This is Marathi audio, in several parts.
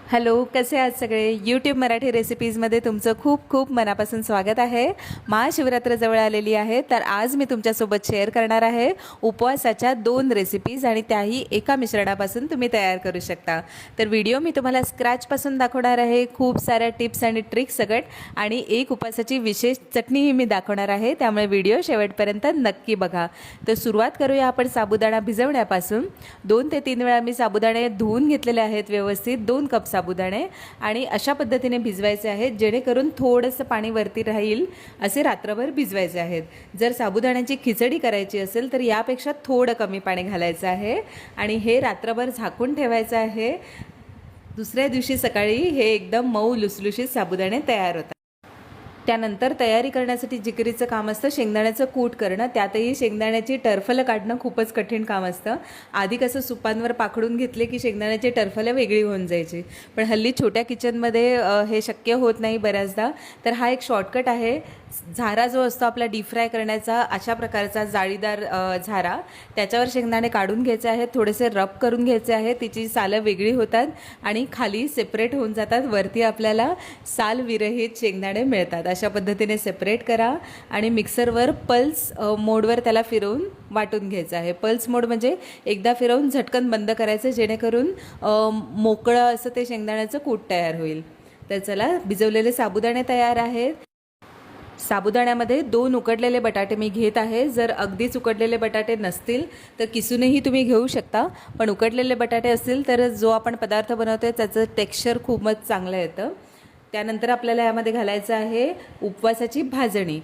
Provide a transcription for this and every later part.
हॅलो, कसे आहात सगळे? यूट्यूब मराठी रेसिपीजमध्ये तुमचं खूप खूप मनापासून स्वागत आहे. महाशिवरात्र जवळ आलेली आहे, तर आज मी तुमच्यासोबत शेअर करणार आहे उपवासाच्या 2 रेसिपीज आणि त्याही एका मिश्रणापासून तुम्ही तयार करू शकता. तर व्हिडिओ मी तुम्हाला स्क्रॅचपासून दाखवणार आहे. खूप साऱ्या टिप्स आणि ट्रिक्स सगट आणि एक उपवासाची विशेष चटणीही मी दाखवणार आहे, त्यामुळे व्हिडिओ शेवटपर्यंत नक्की बघा. तर सुरुवात करूया आपण साबुदाणा भिजवण्यापासून. 2 ते 3 वेळा मी साबुदाणे धुवून घेतलेले आहेत व्यवस्थित. 2 कप साबुदाणे आणि अशा पद्धतीने भिजवायचे आहेत जेणेकरून थोडंसं पाणी वरती राहील असे रात्रभर भिजवायचे आहेत. जर साबुदाण्याची खिचडी करायची असेल तर यापेक्षा थोडं कमी पाणी घालायचं आहे आणि हे रात्रभर झाकून ठेवायचं आहे. दुसऱ्या दिवशी सकाळी हे एकदम मऊ लुसलुशीत साबुदाणे तयार होतात. त्यानंतर तयारी करण्यासाठी जिकरीचं काम असतं शेंगदाण्याचं कूट करणं. त्यातही शेंगदाण्याची टरफलं काढणं खूपच कठीण काम असतं. आधी कसं सुपांवर पाखडून घेतले की शेंगदाण्याची टरफलं वेगळी होऊन जायची, पण हल्ली छोट्या किचनमध्ये हे शक्य होत नाही बऱ्याचदा. तर हा एक शॉर्टकट आहे. झारा जो असतो आपला डीप फ्राय करण्याचा, अशा प्रकारचा जाळीदार झारा, त्याच्यावर शेंगदाणे काढून घ्यायचे आहेत, थोडेसे रब करून घ्यायचे आहेत. तिची सालं वेगळी होतात आणि खाली सेपरेट होऊन जातात. वरती आपल्याला साल विरहित शेंगदाणे मिळतात. अशा पद्धतीने सेपरेट करा आणि मिक्सरवर पल्स मोडवर त्याला फिरवून वाटून घ्यायचं आहे. पल्स मोड म्हणजे एकदा फिरवून झटकन बंद करायचं जेणेकरून मोकळं असं ते शेंगदाण्याचं कूट तयार होईल. तर चला, भिजवलेले साबुदाणे तयार आहेत. साबुदाण्यामध्ये 2 उकडलेले बटाटे मी घेत आहे. जर अगदीच उकडलेले बटाटे नसतील तर किसूनही तुम्ही घेऊ शकता, पण उकडलेले बटाटे असतील तर जो आपण पदार्थ बनवतोय त्याचं टेक्स्चर खूपच चांगलं येतं. त्यानंतर आपल्याला यामध्ये घालायचं आहे उपवासाची भाजणी.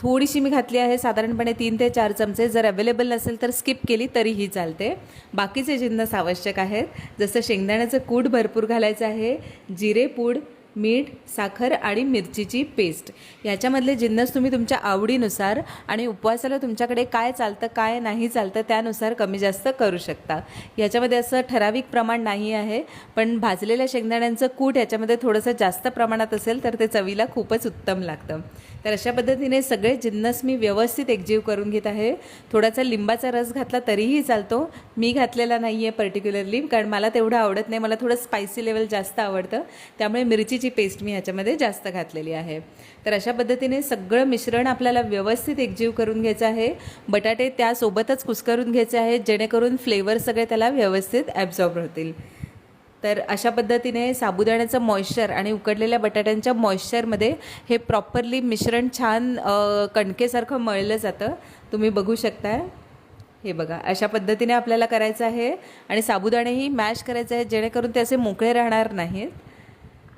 थोडीशी मी घातली आहे, साधारणपणे 3 ते 4 चमचे. जर अवेलेबल नसेल तर स्किप केली तरीही चालते. बाकीचे जिन्नस आवश्यक आहेत, जसं शेंगदाण्याचं कूट भरपूर घालायचं आहे, जिरेपूड, मीठ, साखर आणि मिरचीची पेस्ट. याच्यामधले जिन्नस तुम्ही तुमच्या आवडीनुसार आणि उपवासाला तुमच्याकडे काय चालतं काय नाही चालतं त्यानुसार कमी जास्त करू शकता. याच्यामध्ये असं ठराविक प्रमाण नाही आहे, पण भाजलेल्या शेंगदाण्यांचं कूट याच्यामध्ये थोडंसं जास्त प्रमाणात असेल तर ते चवीला खूपच उत्तम लागतं. तर अशा पद्धतीने सगळे जिन्नस मी व्यवस्थित एकजीव करून घेत आहे. थोडासा लिंबाचा रस घातला तरीही चालतो. मी घातलेला नाही आहे पर्टिक्युलरली, कारण मला तेवढं आवडत नाही. मला थोडं स्पायसी लेवल जास्त आवडतं, त्यामुळे मिरचीची पेस्ट मी ह्याच्यामध्ये जास्त घातलेली आहे. तर अशा पद्धतीने सगळं मिश्रण आपल्याला व्यवस्थित एकजीव करून घ्यायचं आहे. बटाटे त्यासोबतच कुस्करून घ्यायचे आहेत जेणेकरून फ्लेवर सगळे त्याला व्यवस्थित ॲब्झॉर्ब होतील. तर अशा पद्धतीने साबुदाण्याचं मॉइश्चर आणि उकडलेल्या बटाट्यांच्या मॉइश्चरमध्ये हे प्रॉपरली मिश्रण छान कणकेसारखं मळलं जातं. तुम्ही बघू शकता. हे बघा, अशा पद्धतीने आपल्याला करायचं आहे आणि साबुदाणेही मॅश करायचे आहेत जेणेकरून ते असे मोकळे राहणार नाहीत.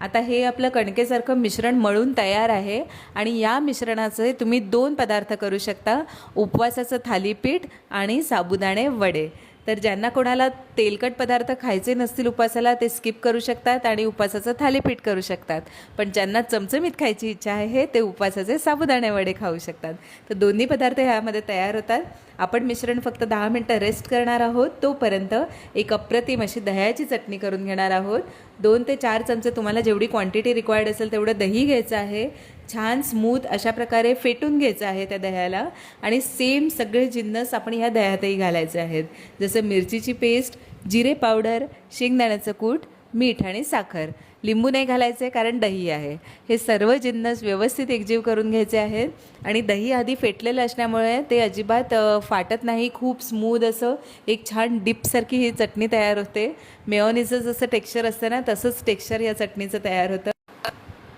आता हे आपलं कणकेसारखं मिश्रण मळून तयार आहे आणि या मिश्रणाचे तुम्ही 2 पदार्थ करू शकता, उपवासाचं थालीपीठ आणि साबुदाणे वडे. तर ज्यांना कोणाला तेलकट पदार्थ खायचे नसतील उपवासाला ते स्किप करू शकतात आणि उपवासाचं थालीपीठ करू शकतात, पण ज्यांना चमचमीत खायची इच्छा आहे ते उपवासाचे साबुदाणे वडे खाऊ शकतात. तर दोन्ही पदार्थ ह्यामध्ये तयार होतात. आपण मिश्रण फक्त 10 मिनटं रेस्ट करणार आहोत. तोपर्यंत एक अप्रतिम अशी दह्याची चटणी करून घेणार आहोत. 2 ते 4 चमचे तुम्हाला जेवढी क्वांटिटी रिक्वायर्ड असेल तेवढं दही घ्यायचं आहे. छान स्मूथ अशा प्रकारे फेटून घ्यायचं आहे त्या दह्याला आणि सेम सगळे जिन्नस आपण ह्या दह्यातही घालायचे आहेत, जसं मिरचीची पेस्ट, जिरे पावडर, शेंगदाण्याचं कूट, मीठ आणि साखर. लिंबू नाही घालायचे कारण दही आहे. हे सर्व जिन्नस व्यवस्थित एकजीव करून घ्यायचे आहेत आणि दही आधी फेटलेलं असल्यामुळे ते अजिबात फाटत नाही. खूप स्मूथ असं एक छान डिपसारखी ही चटणी तयार होते. मेयोनीजचं जसं टेक्स्चर असतं ना, तसंच टेक्स्चर या चटणीचं तयार होतं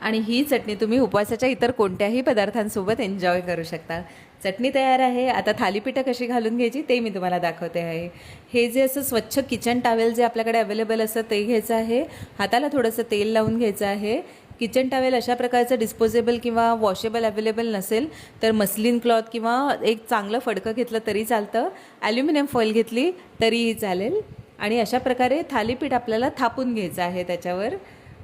आणि ही चटणी तुम्ही उपवासाच्या इतर कोणत्याही पदार्थांसोबत एन्जॉय करू शकता. चटणी तयार आहे. आता थालीपीठं कशी घालून घ्यायची ते मी तुम्हाला दाखवते आहे. हे जे असं स्वच्छ किचन टॉवेल जे आपल्याकडे अवेलेबल असतं ते घ्यायचं आहे. हाताला थोडंसं तेल लावून घ्यायचं आहे. किचन टॉवेल अशा प्रकारचं डिस्पोजेबल किंवा वॉशेबल अवेलेबल नसेल तर मस्लिन क्लॉथ किंवा एक चांगलं फडकं घेतलं तरी चालतं. ॲल्युमिनियम फॉईल घेतली तरीही चालेल. आणि अशा प्रकारे थालीपीठ आपल्याला थापून घ्यायचं आहे त्याच्यावर.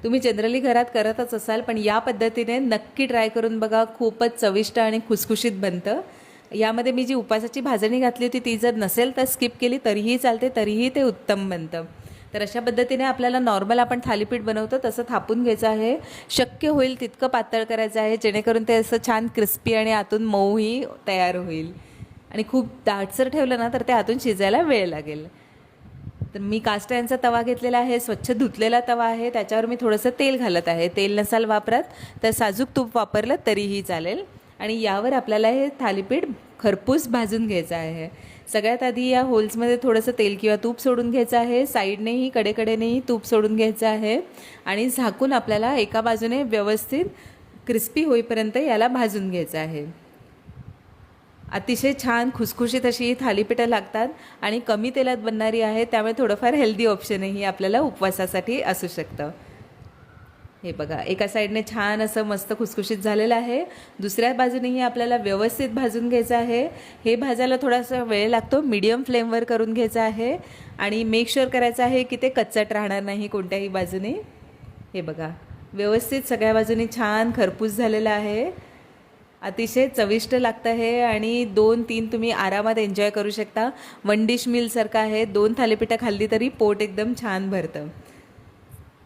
तुम्ही जनरली घरात करतच असाल, पण या पद्धतीने नक्की ट्राय करून बघा. खूपच चविष्ट आणि खुसखुशीत बनतं. यामध्ये मी जी उपवासाची भाजणी घातली होती ती जर नसेल तर स्किप केली तरीही चालते, तरीही ते उत्तम बनतं. तर अशा पद्धतीने आपल्याला नॉर्मल आपण थालीपीठ बनवतो तसं थापून घ्यायचं आहे. शक्य होईल तितकं पातळ करायचं आहे जेणेकरून ते असं छान क्रिस्पी आणि आतून मऊही तयार होईल. आणि खूप दाटसर ठेवलं ना तर ते आतून शिजायला वेळ लागेल. तर मी कास्ट आयर्नचा तवा घेतलेला आहे, स्वच्छ धुतलेला तवा आहे. त्याच्यावर मी थोडंसं तेल घालत आहे. तेल नसाल वापरत तर साजूक तूप वापरलं तरीही चालेल. आणि यावर आपल्याला हे थालीपीठ खरपूस भाजून घ्यायचं आहे. सगळ्यात आधी या होल्समध्ये थोडंसं तेल किंवा तूप सोडून घ्यायचं आहे. साईडनेही कडेकडेनेही तूप सोडून घ्यायचं आहे आणि झाकून आपल्याला एका बाजूने व्यवस्थित क्रिस्पी होईपर्यंत याला भाजून घ्यायचं आहे. अतिशय छान खुसखुशीत अशी थालीपीठं लागतात आणि कमी तेलात बनणारी आहे, त्यामुळे थोडंफार हेल्दी ऑप्शनही आपल्याला उपवासासाठी असू शकतं. हे बघा, एका साईडने छान असं मस्त खुसखुशीत झालेलं आहे. दुसऱ्या बाजूनेही आपल्याला व्यवस्थित भाजून घ्यायचं आहे. हे भाजायला थोडासा वेळ लागतो. मीडियम फ्लेमवर करून घ्यायचं आहे आणि मेक शुअर करायचं आहे की ते कच्चट राहणार नाही कोणत्याही बाजूने. हे बघा, व्यवस्थित सगळ्या बाजूने छान खरपूस झालेलं आहे. अतिशय चविष्ट लागतं हे आणि 2-3 तुम्ही आरामात एन्जॉय करू शकता. 1 डिश मीलसारखं आहे. 2 थालीपीठं खाल्ली तरी पोट एकदम छान भरतं.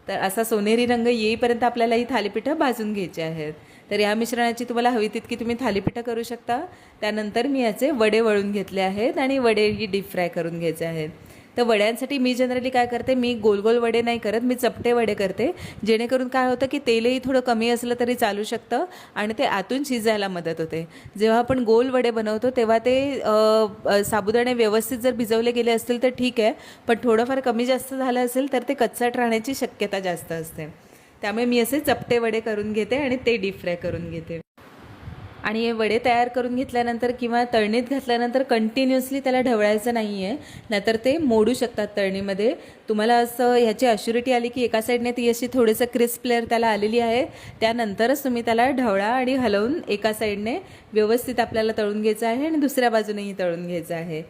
तर असा सोनेरी रंग येईपर्यंत आपल्याला ही थालीपीठं भाजून घ्यायची आहेत. तर या मिश्रणाची तुम्हाला हवी तितकी तुम्ही थालीपीठं करू शकता. त्यानंतर मी याचे वडे वळून घेतले आहेत आणि वडेही डीप फ्राय करून घ्यायचे आहेत. तर वड्यांसाठी मी जनरली काय करते, मी गोल गोल वडे नाही करत, मी चपटे वडे करते. जेणेकरून काय होतं की तेलही थोडं कमी असलं तरी चालू शकतं आणि ते आतून शिजायला मदत होते. जेव्हा आपण गोल वडे बनवतो तेव्हा ते साबुदाणे व्यवस्थित जर भिजवले गेले असतील तर ठीक आहे, पण थोडंफार कमी जास्त झालं असेल तर ते कच्चट राहण्याची शक्यता जास्त असते. त्यामुळे मी असे चपटे वडे करून घेते आणि ते डीप फ्राय करून घेते. आणि हे वडे तयार करून घेतल्यानंतर किंवा तळणीत घातल्यानंतर कंटिन्युअसली त्याला ढवळायचं नाही आहे, नाहीतर ते मोडू शकतात तळणीमध्ये. तुम्हाला असं ह्याची अश्युरिटी आली की एका साईडने ती अशी थोडंसं क्रिस्प लेअर त्याला आलेली आहे, त्यानंतरच तुम्ही त्याला ढवळा आणि हलवून एका साईडने व्यवस्थित आपल्याला तळून घ्यायचं आहे आणि दुसऱ्या बाजूनेही तळून घ्यायचं आहे.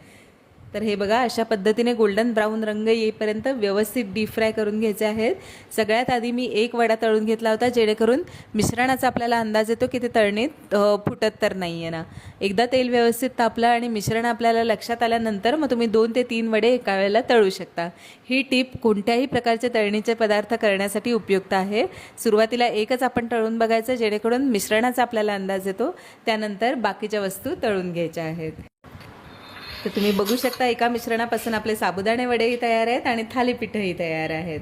तर हे बघा, अशा पद्धतीने गोल्डन ब्राऊन रंग येईपर्यंत व्यवस्थित डीप फ्राय करून घ्यायचे आहेत. सगळ्यात आधी मी एक वडा तळून घेतला होता, जेणेकरून मिश्रणाचा आपल्याला अंदाज येतो की ते तळणीत फुटत तर नाही आहे ना. एकदा तेल व्यवस्थित तापलं आणि मिश्रण आपल्याला लक्षात आल्यानंतर मग तुम्ही 2 ते 3 वडे एका वेळेला तळू शकता. ही टिप कोणत्याही प्रकारचे तळणीचे पदार्थ करण्यासाठी उपयुक्त आहे. सुरुवातीला एकच आपण तळून बघायचं, जेणेकरून मिश्रणाचा आपल्याला अंदाज येतो. त्यानंतर बाकीच्या वस्तू तळून घ्यायच्या आहेत. तर तुम्ही बघू शकता, एका मिश्रणापासून आपले साबुदाणे वडेही तयार आहेत आणि थालीपीठही तयार आहेत.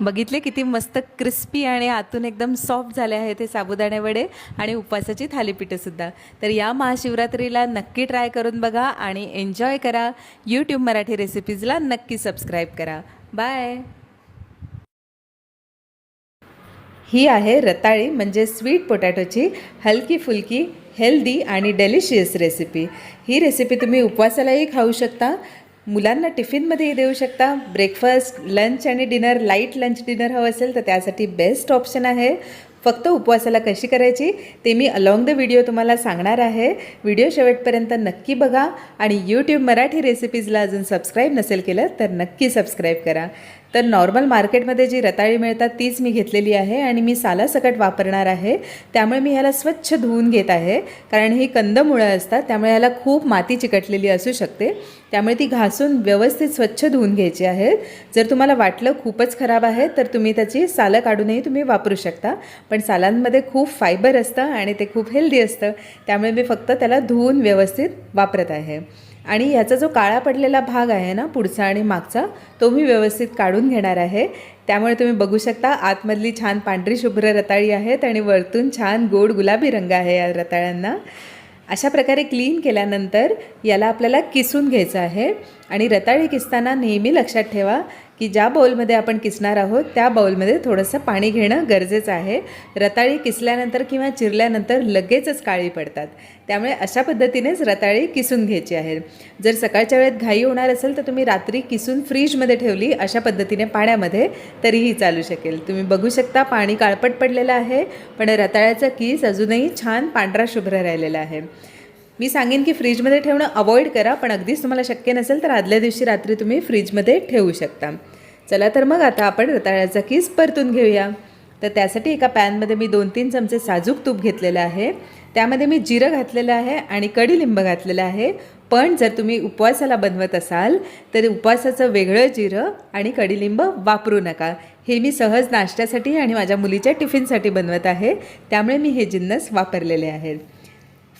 बघितले किती मस्त क्रिस्पी आणि आतून एकदम सॉफ्ट झाले आहेत ते साबुदाणे वडे आणि उपवासाची थालीपीठंसुद्धा. तर या महाशिवरात्रीला नक्की ट्राय करून बघा आणि एन्जॉय करा. यूट्यूब मराठी रेसिपीजला नक्की सबस्क्राईब करा. बाय. ही आहे रताळी म्हणजे स्वीट पोटॅटोची हलकी फुलकी हेल्दी आणि डेलिशियस रेसिपी. ही रेसिपी तुम्ही उपवासालाही खाऊ शकता, मुलांना टिफिनमध्येही देऊ शकता. ब्रेकफास्ट, लंच आणि डिनर, लाईट लंच डिनर हवं असेल तर त्यासाठी बेस्ट ऑप्शन आहे. फक्त उपवासाला कशी करायची ते मी अलॉंग द व्हिडिओ तुम्हाला सांगणार आहे. व्हिडिओ शेवटपर्यंत नक्की बघा आणि यूट्यूब मराठी रेसिपीजला अजून सबस्क्राईब नसेल केलं तर नक्की सबस्क्राईब करा. तर नॉर्मल मार्केटमध्ये जी रताळी मिळतात तीच मी घेतलेली आहे आणि मी सालासकट वापरणार आहे. त्यामुळे मी ह्याला स्वच्छ धुवून घेत आहे, कारण ही कंदमुळं असतात त्यामुळे ह्याला खूप माती चिकटलेली असू शकते. त्यामुळे ती घासून व्यवस्थित स्वच्छ धुवून घ्यायची आहेत. जर तुम्हाला वाटलं खूपच खराब आहे तर तुम्ही त्याची सालं काढूनही तुम्ही वापरू शकता, पण सालांमध्ये खूप फायबर असतं आणि ते खूप हेल्दी असतं. त्यामुळे मी फक्त त्याला धुवून व्यवस्थित वापरत आहे. आणि ह्याचा जो काळा पडलेला भाग आहे ना, पुढचा आणि मागचा, तो मी व्यवस्थित काढून घेणार आहे. त्यामुळे तुम्ही बघू शकता आतमधली छान पांढरी शुभ्र रताळी आहेत आणि वरतून छान गोड गुलाबी रंग आहे या रताळ्यांना. अशा प्रकारे क्लीन केल्यानंतर याला आपल्याला किसून घ्यायचं आहे. आणि रताळी किसताना नेहमी लक्षात ठेवा की ज्या बाउलमध्ये आपण किसणार आहोत त्या बाउलमध्ये थोडंसं पाणी घेणं गरजेचं आहे. रताळी किसल्यानंतर किंवा चिरल्यानंतर लगेचच काळी पडतात, त्यामुळे अशा पद्धतीनेच रताळी किसून घ्यायची आहे. जर सकाळच्या वेळेत घाई होणार असेल तर तुम्ही रात्री किसून फ्रीजमध्ये ठेवली अशा पद्धतीने पाण्यामध्ये तरीही चालू शकेल. तुम्ही बघू शकता पाणी काळपट पडलेलं आहे, पण रताळ्याचा किस अजूनही छान पांढरा शुभ्र राहिलेला आहे. मी सांगेन की फ्रीजमध्ये ठेवणं अवॉइड करा, पण अगदीच तुम्हाला शक्य नसेल तर आदल्या दिवशी रात्री तुम्ही फ्रीजमध्ये ठेवू शकता. चला तर मग आता आपण रताळ्याचा किस परतून घेऊया. तर त्यासाठी एका पॅनमध्ये मी 2-3 चमचे साजूक तूप घेतलेलं आहे. त्यामध्ये मी जिरं घातलेलं आहे आणि कडीलिंब घातलेलं आहे. पण जर तुम्ही उपवासाला बनवत असाल तर उपवासाचं वेगळं जिरं आणि कडीलिंब वापरू नका. हे मी सहज नाश्त्यासाठी आणि माझ्या मुलीच्या टिफिनसाठी बनवत आहे, त्यामुळे मी हे जिन्नस वापरलेले आहेत.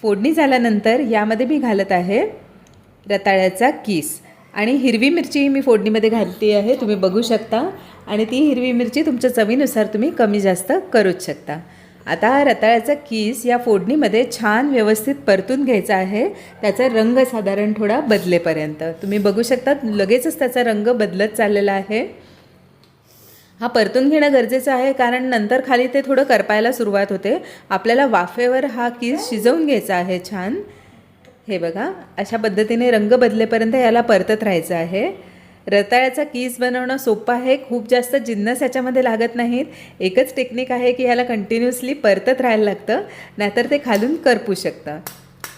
फोडणी झाल्यानंतर यामध्ये मी घालत आहे रताळ्याचा कीस आणि हिरवी मिरची मी फोडणीमध्ये घातली आहे, तुम्ही बघू शकता. आणि ती हिरवी मिरची तुमच्या चवीनुसार तुम्ही कमी जास्त करूच शकता. आता हा रताळ्याचा कीस या फोडणीमध्ये छान व्यवस्थित परतून घ्यायचा आहे, त्याचा रंग साधारण थोडा बदलेपर्यंत. तुम्ही बघू शकता लगेचच त्याचा रंग बदलत चाललेला आहे. हा परतून घेणं गरजेचं आहे, कारण नंतर खाली ते थोडं करपायला सुरुवात होते. आपल्याला वाफेवर हा कीस शिजवून घ्यायचा आहे छान. हे बघा, अशा पद्धतीने रंग बदलेपर्यंत याला परतत राहायचं आहे. रताळ्याचा कीस बनवणं सोपं आहे, खूप जास्त जिन्नस याच्यामध्ये लागत नाहीत. एकच टेक्निक आहे की ह्याला कंटिन्युअसली परतत राहायला लागतं, नाहीतर ते खालून करपू शकतं.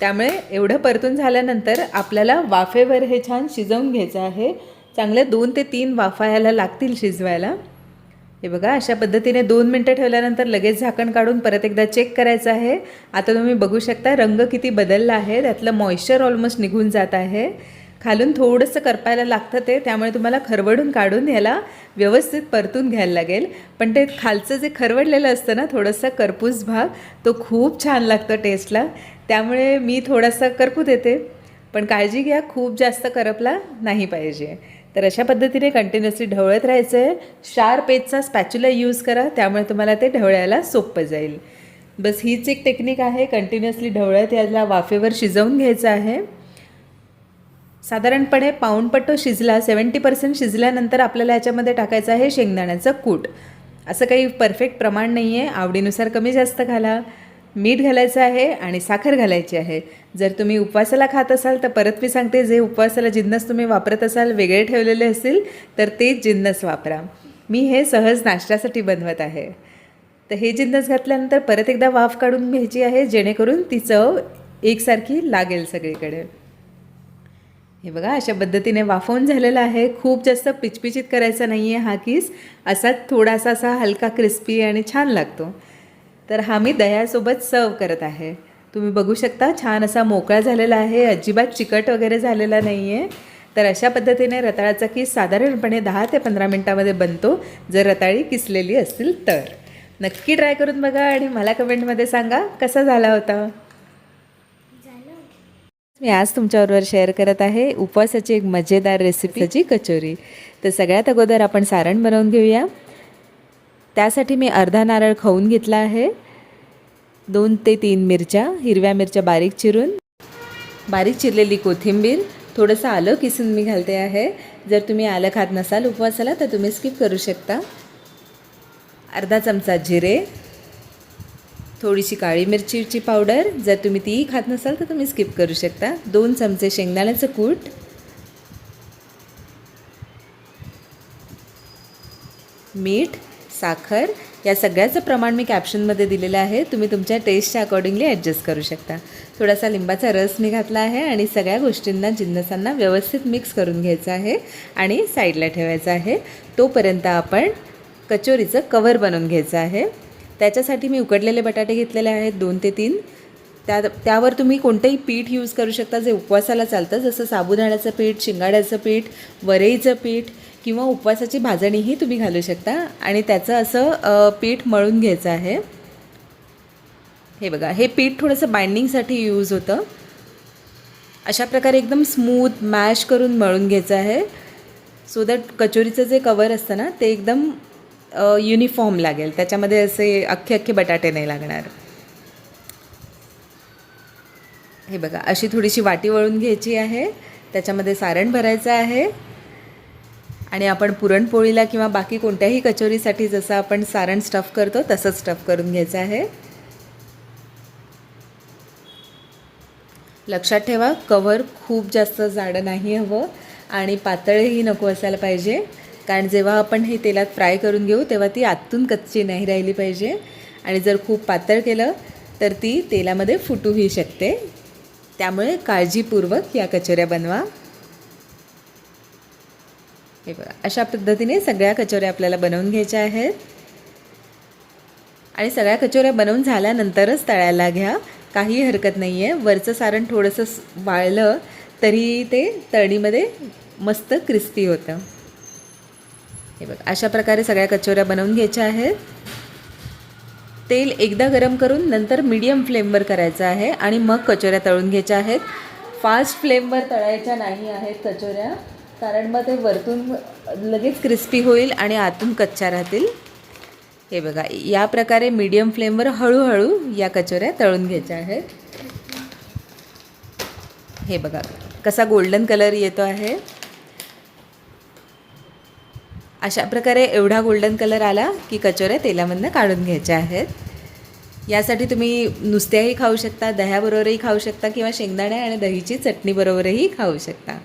त्यामुळे एवढं परतून झाल्यानंतर आपल्याला वाफेवर हे छान शिजवून घ्यायचं आहे. चांगल्या 2 ते 3 वाफा याला लागतील शिजवायला. हे बघा, अशा पद्धतीने 2 मिनटं ठेवल्यानंतर लगेच झाकण काढून परत एकदा चेक करायचं आहे. आता तुम्ही बघू शकता रंग किती बदलला आहे, त्यातलं मॉइश्चर ऑलमोस्ट निघून जात आहे. खालून थोडंसं करपायला लागतं ते, त्यामुळे तुम्हाला खरवडून काढून याला व्यवस्थित परतून घ्यायला लागेल. पण ते खालचं जे खरवडलेलं असतं ना, थोडंसं करपूस भाग, तो खूप छान लागतो टेस्टला. त्यामुळे मी थोडासा करपू देते, पण काळजी घ्या खूप जास्त करपला नाही पाहिजे. तर अशा पद्धतीने कंटिन्युअसली ढवळत राहायचं आहे. शार्प एजचा स्पॅच्युला यूज करा, त्यामुळे तुम्हाला ते ढवळायला सोपं जाईल. बस हीच एक टेक्निक आहे, कंटिन्युअसली ढवळत याला वाफेवर शिजवून घ्यायचं आहे. साधारणपणे पाऊणपट्टो शिजला, 70% शिजल्यानंतर आपल्याला याच्यामध्ये टाकायचं आहे शेंगदाण्याचं कूट. असं काही परफेक्ट प्रमाण नाही आहे, आवडीनुसार कमी जास्त घाला. मीठ घालायचं आहे आणि साखर घालायची आहे. जर तुम्ही उपवासाला खात असाल तर परत मी सांगते, जे उपवासाला जिन्नस तुम्ही वापरत असाल वेगळे ठेवलेले असतील तर तेच जिन्नस वापरा. मी हे सहज नाश्त्यासाठी बनवत आहे. तर हे जिन्नस घातल्यानंतर परत एकदा वाफ काढून घ्यायची आहे, जेणेकरून ती चव एकसारखी लागेल सगळीकडे. हे बघा, अशा पद्धतीने वाफवून झालेला आहे. खूप जास्त पिचपिचित करायचा नाही आहे हा कीस, असाच थोडासा असा हलका क्रिस्पी आणि छान लागतो. तर हा मी दह्यासोबत सर्व करत आहे. तुम्ही बघू शकता छान असा मोकळा झालेला आहे, अजिबात चिकट वगैरे झालेला नाही आहे. तर अशा पद्धतीने रताळ्याचा कीस साधारणपणे 10 ते 15 मिनटामध्ये बनतो, जर रताळी किसलेली असतील तर. नक्की ट्राय करून बघा आणि मला कमेंटमध्ये सांगा कसा झाला होता. मी आज तुमच्याबरोबर शेअर करत आहे उपवासाची एक मजेदार रेसिपीची कचोरी. तर सगळ्यात अगोदर आपण सारण बनवून घेऊया. त्यासाठी मी अर्धा नारळ खवून घेतला आहे. 2 ते 3 मिरच्या, हिरव्या मिरच्या बारीक चिरून, बारीक चिरलेली कोथिंबीर, थोडंसं आलं किसून मी घालते आहे. जर तुम्ही आलं खात नसाल उपवासाला तर तुम्ही स्किप करू शकता. अर्धा चमचा जिरे, थोडीशी काळी मिरचीची पावडर, जर तुम्ही तीही खात नसाल तर तुम्ही स्किप करू शकता. 2 चमचे शेंगदाण्याचं कूट, मीठ, साखर, या सगळ्याचं प्रमाण मी कॅप्शनमध्ये दिलेलं आहे. तुम्ही तुमच्या टेस्टच्या अकॉर्डिंगली ॲडजस्ट करू शकता. थोडासा लिंबाचा रस मी घातला आहे आणि सगळ्या गोष्टींना जिन्नसांना व्यवस्थित मिक्स करून घ्यायचं आहे आणि साईडला ठेवायचं आहे. तोपर्यंत आपण कचोरीचं कवर बनवून घ्यायचं आहे. त्याच्यासाठी मी उकडलेले बटाटे घेतलेले आहेत 2 ते 3. त्यावर तुम्ही कोणतंही पीठ यूज करू शकता जे उपवासाला चालतं, जसं साबुदाण्याचं पीठ, शिंगाड्याचं पीठ, वरईचं पीठ किंवा उपवासाची भाजणीही तुम्ही घालू शकता. आणि त्याचं असं पीठ मळून घ्यायचं आहे. हे बघा, हे पीठ थोडंसं बाइंडिंगसाठी यूज होतं. अशा प्रकारे एकदम स्मूथ मॅश करून मळून घ्यायचं आहे, सो दॅट कचोरीचं जे कवर असतं ना ते एकदम युनिफॉर्म लागेल, त्याच्यामध्ये असे अख्खे अख्खे बटाटे नाही लागणार. हे बघा, अशी थोडीशी वाटी वळून घ्यायची आहे, त्याच्यामध्ये सारण भरायचं आहे. आणि आपण पुरणपोळीला किंवा बाकी कोणत्याही कचोरीसाठी जसं आपण सारण स्टफ करतो तसंच स्टफ करून घ्यायचं आहे. लक्षात ठेवा, कवर खूप जास्त जाडं नाही हवं आणि पातळही नको असायला पाहिजे, कारण जेव्हा आपण हे तेलात फ्राय करून घेऊ तेव्हा ती आतून कच्ची नाही राहिली पाहिजे. आणि जर खूप पातळ केलं तर ती तेलामध्ये फुटूही शकते. त्यामुळे काळजीपूर्वक या कचोऱ्या बनवा. हे बघा, अशा पद्धतीने सगळ्या कचोऱ्या आपल्याला बनवून घ्यायच्या आहेत. आणि सगळ्या कचोऱ्या बनवून झाल्यानंतरच तळायला घ्या, काही हरकत नाही आहे. वरचं सारण थोडंसं वाळलं तरी ते तळणीमध्ये मस्त क्रिस्पी होतं. हे बघा, अशा प्रकारे सगळ्या कचोऱ्या बनवून घ्यायच्या आहेत. तेल एकदा गरम करून नंतर मीडियम फ्लेमवर करायचं आहे आणि मग कचोऱ्या तळून घ्यायच्या आहेत. फास्ट फ्लेमवर तळायच्या नाही आहेत कचोऱ्या, कारण मग ते वरतून लगेच क्रिस्पी होईल आणि आतून कच्च्या राहतील. हे बघा, या प्रकारे मीडियम फ्लेमवर हळूहळू या कचोऱ्या तळून घ्यायच्या आहेत. हे बघा कसा गोल्डन कलर येतो आहे. अशा प्रकारे एवढा गोल्डन कलर आला की कचोऱ्या तेलामधनं काढून घ्यायच्या आहेत. यासाठी तुम्ही नुसत्याही खाऊ शकता, दह्याबरोबरही खाऊ शकता किंवा शेंगदाणे आणि दहीची चटणी बरोबरही खाऊ शकता.